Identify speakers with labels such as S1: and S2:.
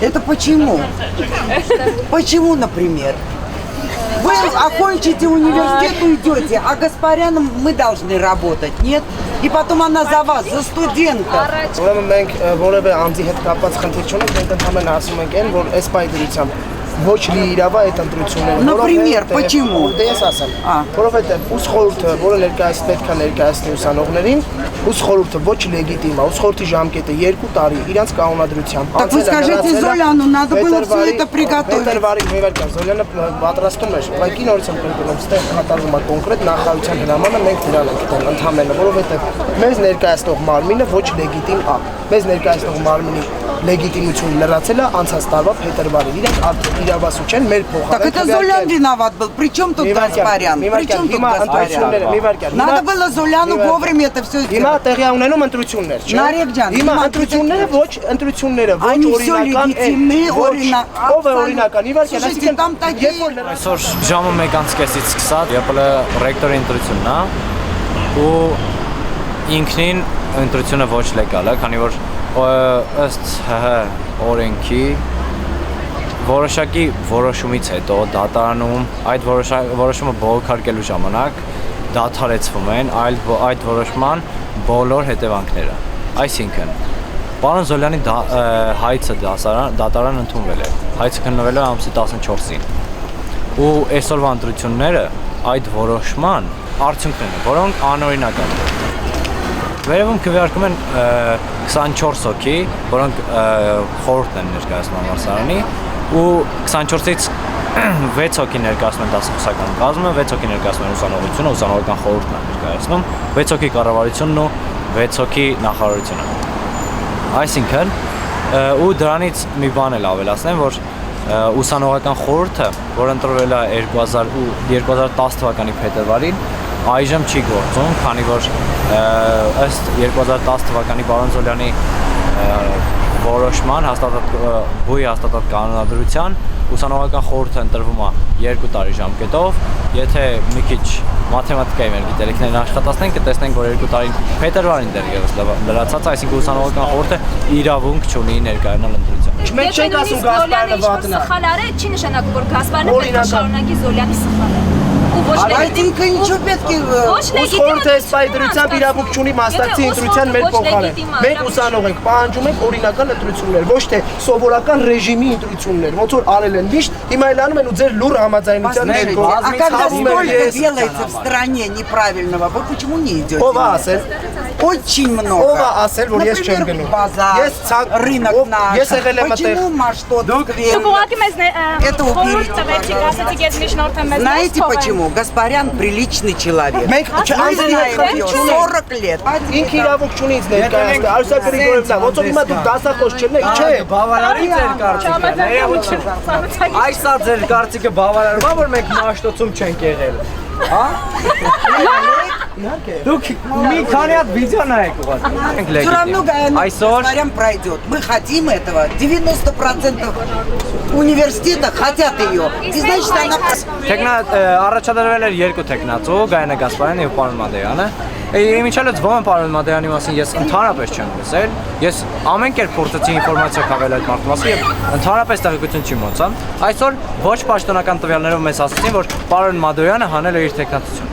S1: Это почему? Почему, например? Вы окончите университет, уйдете, а Гаспаряном мы должны работать, нет? И потом она за вас, за студента. Например, почему? Так вы скажите Золяну, надо было все это приготовить. Так это Золян виноват был. При чем тут Гаспарян? При чем тут Гаспарян? Надо было Золяну вовремя это все сделать. Нарекджан, они все легитимные, слушайте, там такие...
S2: Այսօր ժամը 1:30-ից սկսած եղել է ռեկտորի ընտրությունն է ու ինքնին ընտրությունը ոչ լեգալ է, քանի որ ըստ ՀՀ օրենքի որոշակի որոշումից հետո դատարանում այդ որոշումը բողոքարկելու ժամանակ դադարեցվում են այդ որոշման բոլոր հետևանքները։ Այսինքն Պարոն Զոլյանի հայցը դատարան ընդունվել է։ Հայցը քննվել է ամսի 14-ին։ Ու այսօրվա ընտրությունները այդ որոշման արդյունքներն են, որոնք անօրինական են։ Վերևում քվեարկում են 24 հոգի, որոնք խորհուրդն են ներկայացնում համալսարանի, ու 24-ից 6 հոգի ներկայացնում են դասախոսական կազմը, 6 հոգի ներկայացնում են ուսանողությունը, ուսանողական խորհուրդն է ներկայացնում, 6 հոգի կառավարությունն ու 6 հոգի նախարարությունը։ Այսինքն, ու դրանից մի բան էլ ավելացնեմ, որ ուսանողական խորհուրդը, որ ընտրվել է 2010 թվականի փետրվարին, այժմ չի գործում, քանի որ ըստ 2010 թվականի պարոն Զոլյանի որոշման բույի հաստատած կանոնադրության ուսանողական խորհուրդը ընտրվում է 2 տարի ժամկետով, եթե մի քիչ մաթեմատիկայի մեր գիտելիքներն աշխատացնենք, կտեսնենք, որ 2 տարին փետրվարին դեռևս լրացած, այսինքն ուսանողական խորհուրդը իրավունք չունի ներկայանալ ընտրության։
S3: Մենք չենք ասում Գասպարյանը վատն է։ Սխալ արել չի նշանակում, որ Գասպարյանը պետք է շարունակի Զոլյանի սխալը։
S1: Այսինքն ինչու պետք է
S4: խորհուրդը սպայդրությամբ իրավունք չունի մասնակցի ընտրության մեր փոխարեն։ Մենք ուսանող ենք, պահանջում ենք օրինական ընտրություններ, ոչ թե սովորական ռեժիմի ընտրություններ, ոնց որ արել են միշտ, հիմա էլ անում են ու ձեր լուր համաձայնության ներքո։
S1: А когда столько делается в стране неправильного, вы почему не идете?
S4: Ով ասել։
S1: Очень много.
S4: Ով ասել, որ ես չեմ գնում։
S1: Базар, рынок наш. Почему маршрут сквер? Это уберите. Знаете почему? Гаспарян приличный человек. Мы знаем ее 40 лет.
S4: Ինք իրավունք չունի ինձ ներկայացնել։ Արուսա Գրիգորովնա, ոնց որ հիմա դուք դասախոս չեք, չէ։
S2: Բավարարի ձեր կարծիքը։ Այս է ձեր կարծիքը բավարարում է, որ մենք մաշտոցում չենք եղել։ Հա? Դուք մի քանի հատ վիդեո նայեք ուղղակի։
S1: Все равно Гаспарян пройдет. Мы хотим этого. 90% университета хотят ее. И значит она...
S2: Առաջադրվել էր երկու տեխնացու, Գայանե Գասպարյանը եւ պարոն Մադեյանը։ Իմիջիալից ո՞մ պարոն Մադեյանի մասին ես ընդհանրապես չեմ լսել։ Ես ամեն կերպ փորձեցի ինֆորմացիա քաղել այդ մարդու մասին եւ ընդհանրապես տեղեկություն չիմացա։ Այսօր ոչ պաշտոնական տվյալներով մեզ ասացին, որ պարոն Մադեյանը հանել է իր տեխնացությունը։